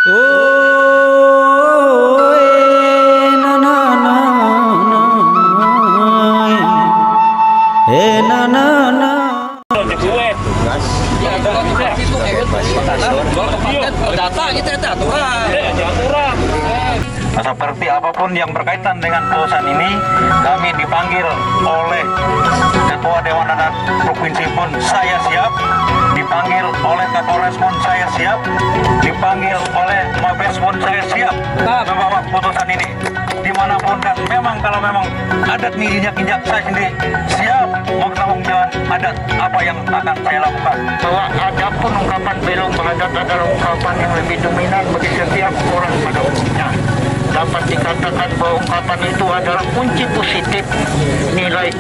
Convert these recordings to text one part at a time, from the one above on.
Oh, na na na na, na na. Seperti apapun yang berkaitan dengan perusahaan ini, kami dipanggil oleh Ketua Dewan Adat Provinsi pun saya siap, dipanggil oleh Kapolres pun saya siap, dipanggil oleh Mabes pun saya siap membawa putusan ini dimanapun. Dan memang kalau memang adat ini injak-injak, saya sendiri siap mau bertanggung jawab adat apa yang akan saya lakukan. Bahwa ada pun ungkapan belum adat adalah ungkapan yang lebih dominan bagi setiap orang pada umumnya. Dapat dikatakan bahwa ungkapan itu adalah kunci positif nilai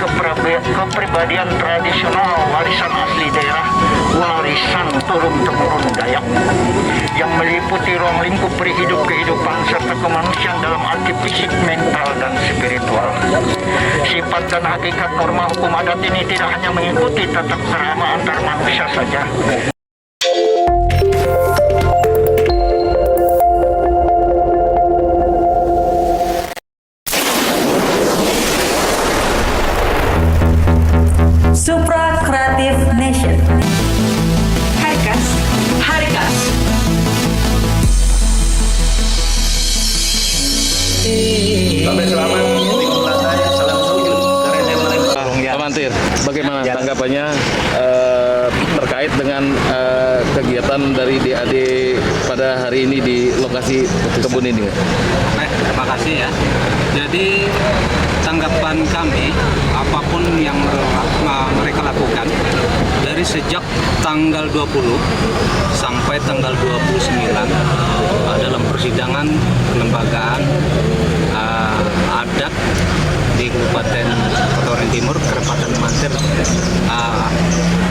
kepribadian tradisional, warisan asli daerah, warisan turun-temurun Dayak yang meliputi ruang lingkup kehidupan serta kemanusiaan dalam arti fisik, mental, dan spiritual. Sifat dan hakikat norma hukum adat ini tidak hanya mengikuti tata krama antar manusia saja. Supra Creative Nation. Harikas. Harikas. Sampai selamat. Salam sujud. Amantir, bagaimana tanggapannya terkait dengan kegiatan dari DAD pada hari ini di lokasi kebun ini? Baik, terima kasih ya. Jadi tanggapan kami, apapun yang mereka lakukan dari sejak tanggal 20 sampai tanggal 29 dalam persidangan kelembagaan adat di Kabupaten Kotoran Timur, Kabupaten Mantir,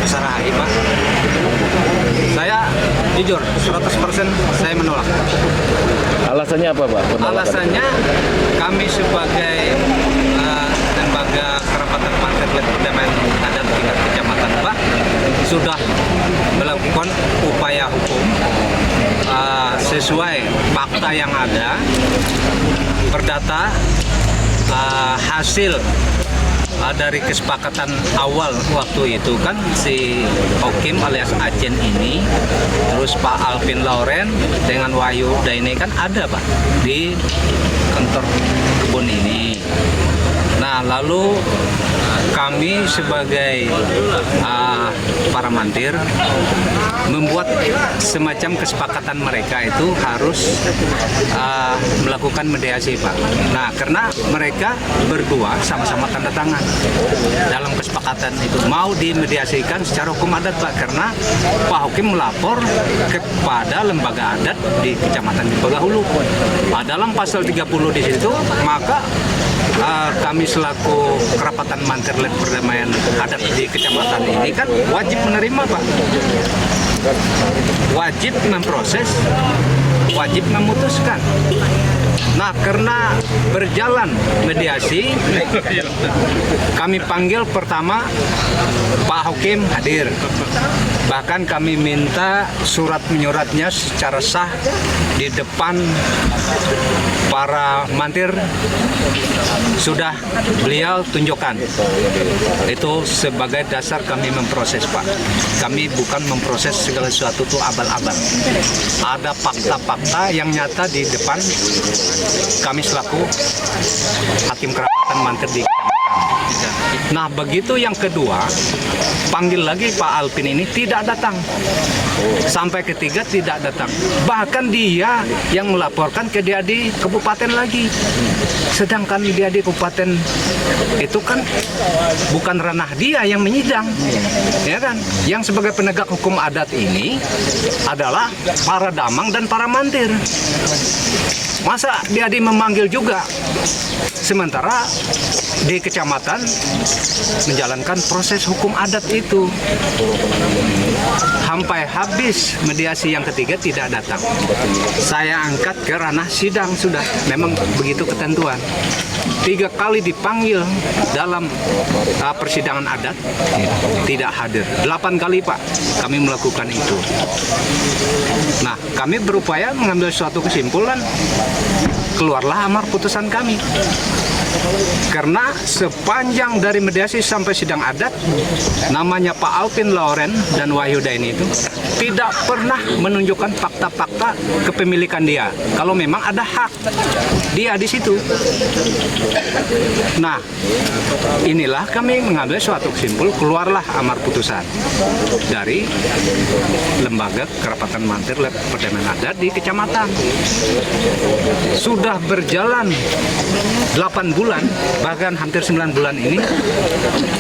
Sarahai, Pak. Saya jujur 100% saya menolak. Alasannya apa, Pak? Alasannya kami sebagai lembaga Kerapatan Mantir dan Perdamaian Adat tingkat kecamatan, Pak, sudah melakukan upaya hukum sesuai fakta yang ada, perdata, hasil dari kesepakatan awal waktu itu kan si Okim alias Acen ini, terus Pak Alvin Lauren dengan Wahyu Daine kan ada, Pak, di kantor kebun ini. Nah, lalu kami sebagai para mantir membuat semacam kesepakatan mereka itu harus melakukan mediasi, Pak. Nah, karena mereka berdua sama-sama tanda tangan dalam kesepakatan itu mau dimediasikan secara hukum adat, Pak, karena Pak Hakim melapor kepada lembaga adat di Kecamatan Dipagahulu. Dalam pasal 30 di situ, maka kami selaku Kerapatan Mantir dan Perdamaian Adat di kecamatan ini kan wajib menerima, Pak, wajib memproses, wajib memutuskan. Nah, karena berjalan mediasi, kami panggil pertama Pak Hakim hadir. Bahkan kami minta surat menyuratnya secara sah di depan para mantir, sudah beliau tunjukkan. Itu sebagai dasar kami memproses, Pak. Kami bukan memproses segala sesuatu itu abal-abal. Ada fakta-fakta yang nyata di depan kami selaku Hakim Kerapatan Mantir di Kecamatan. Nah, begitu yang kedua, panggil lagi Pak Alvin ini tidak datang. Sampai ketiga tidak datang. Bahkan dia yang melaporkan ke dia di kabupaten lagi. Sedangkan dia di kabupaten itu kan bukan ranah dia yang menyidang. Ya kan? Yang sebagai penegak hukum adat ini adalah para damang dan para mantir. Masa dia memanggil juga, sementara di kecamatan menjalankan proses hukum adat itu. Sampai habis mediasi yang ketiga tidak datang. Saya angkat ke ranah sidang sudah, memang begitu ketentuan. 3 kali dipanggil dalam persidangan adat, tidak hadir. 8 kali, Pak, kami melakukan itu. Nah, kami berupaya mengambil suatu kesimpulan, keluarlah amar putusan kami. Karena sepanjang dari mediasi sampai sidang adat, namanya Pak Alvin Lauren dan Wahyu Daini itu tidak pernah menunjukkan fakta-fakta kepemilikan dia. Kalau memang ada hak dia di situ. Nah, inilah kami mengambil suatu kesimpulan, keluarlah amar putusan dari Lembaga Kerapatan Mantir Perdemen Adat di kecamatan. Sudah berjalan 8 bulan, bahkan hampir 9 bulan ini,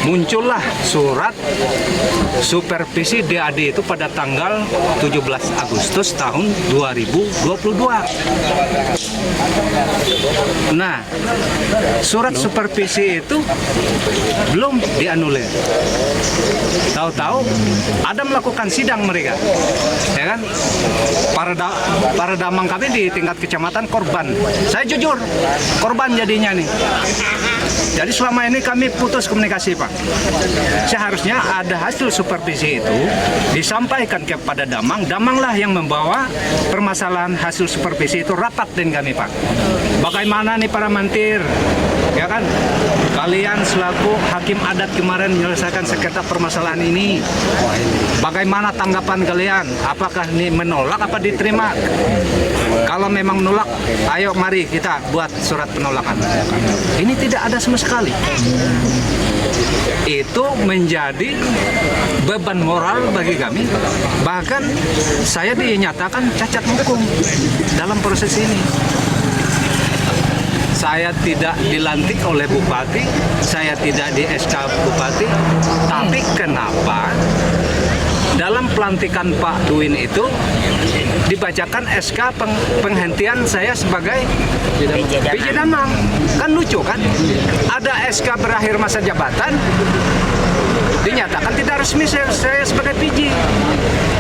muncullah surat supervisi DAD itu pada tanggal 17 Agustus tahun 2022. Nah, surat supervisi itu belum dianulir. Tahu-tahu ada melakukan sidang mereka, ya kan? Para damang kami di tingkat kecamatan korban. Saya jujur, korban jadinya nih. Jadi selama ini kami putus komunikasi, Pak. Seharusnya ada hasil supervisi itu disampaikan kepada Damang. Damanglah yang membawa permasalahan hasil supervisi itu rapat dengan kami, Pak. Bagaimana nih para mantir, ya kan? Kalian selaku hakim adat kemarin menyelesaikan sengketa permasalahan ini. Bagaimana tanggapan kalian? Apakah ini menolak apa diterima? Kalau memang menolak, ayo mari kita buat surat penolakan. Ini tidak ada sama sekali. Itu menjadi beban moral bagi kami. Bahkan saya dinyatakan cacat hukum dalam proses ini. Saya tidak dilantik oleh bupati, saya tidak di SK bupati, tapi kenapa dalam pelantikan Pak Duin itu dibacakan SK penghentian saya sebagai PJ Damang? Kan lucu kan? Ada SK berakhir masa jabatan, dinyatakan tidak resmi saya sebagai PJ.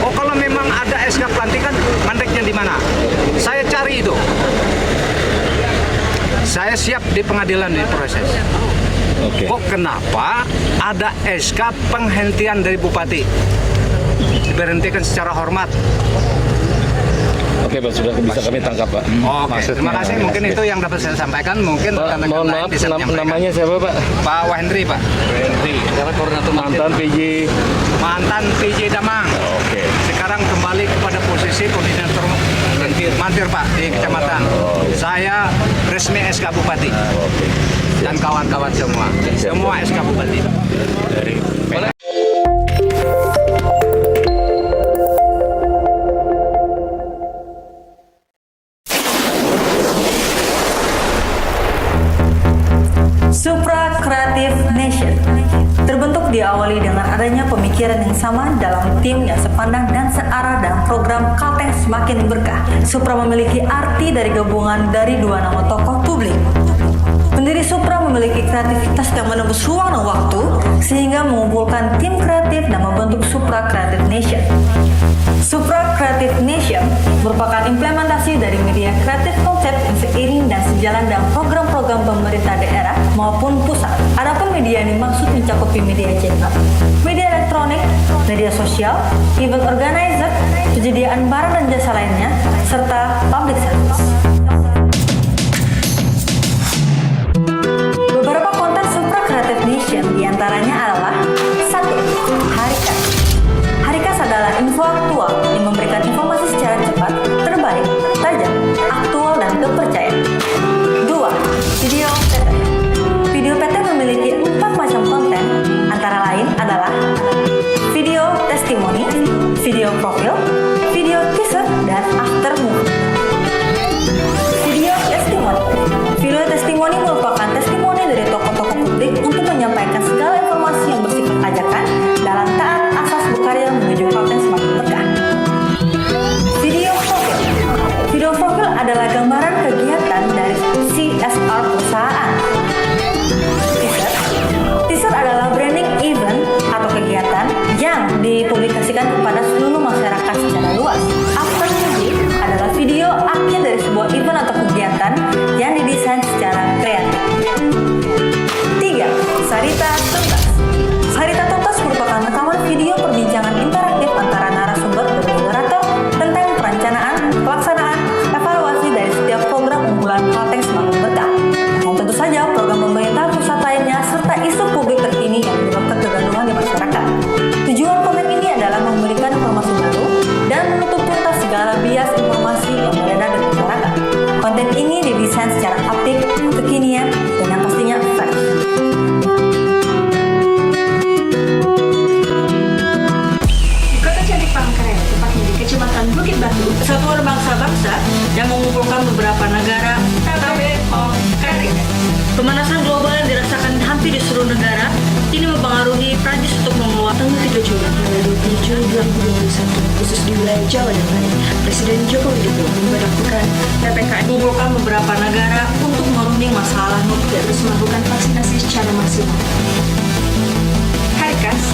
Oh, kalau memang ada SK pelantikan, mandeknya di mana? Saya cari itu. Saya siap di pengadilan di proses. Kok kenapa ada SK penghentian dari bupati? Diberhentikan secara hormat. Oke, Pak, sudah bisa kami tangkap, Pak. Oke, terima kasih. Mungkin itu yang dapat saya sampaikan. Mungkin Pak, mohon maaf, namanya siapa, Pak? Pak Wahendri, Pak. Wahendri. Sekarang koordinator mantan PJ Damang. Oke. Sekarang kembali kepada posisi koordinator mantir, Pak, di kecamatan. Saya resmi SK Bupati. Dan kawan-kawan semua. Semua SK Bupati. Supra Creative Nation terbentuk diawali dengan adanya pemikiran yang sama dalam tim yang sepandang dan searah dalam program Kalteng Semakin Berkah. Supra memiliki arti dari gabungan dari dua nama tokoh publik. Pendiri Supra memiliki kreativitas yang menembus ruang dan waktu sehingga mengumpulkan tim kreatif dan membentuk Supra Creative Nation. Supra Creative Nation merupakan implementasi dari media kreatif konsep yang seiring dan sejalan dengan program-program pemerintah daerah maupun pusat. Adapun media yang dimaksud mencakupi media cetak, media elektronik, media sosial, event organizer, penyediaan barang dan jasa lainnya, serta public service. Beberapa konten Supra Creative Nation diantaranya adalah 1. Harikas. Harikas adalah info aktual yang memberikan informasi secara cepat, terbaik, tajam, aktual, dan terpercaya. 2. Video PT. Video PT memiliki 4 macam konten, antara lain adalah video testimoni, video profil, video teaser, dan after movie. Video testimoni. Video testimoni merupakan testimoni dari tokoh-tokoh publik untuk menyampaikan segala informasi yang bersifat ajakan dalam taat asas berkarya menuju Kalteng Semakin Berkah. Video profil. Video profil adalah gambaran kegiatan dari CSR perusahaan. Teaser. Teaser adalah branding event atau kegiatan yang dipublikasikan kepada seluruh masyarakat secara luas. After movie adalah video yang mengumpulkan beberapa negara Pemanasan global yang dirasakan hampir di seluruh negara ini mempengaruhi Prancis untuk mengeluarkan tanggal 3 Juli 2021 khusus di wilayah Jawa dan Bali. Presiden Joko Widodo memberlakukan PPKM mengumpulkan beberapa negara untuk merunding masalah nuklir terus melakukan vaksinasi secara maksimal. Hari Kas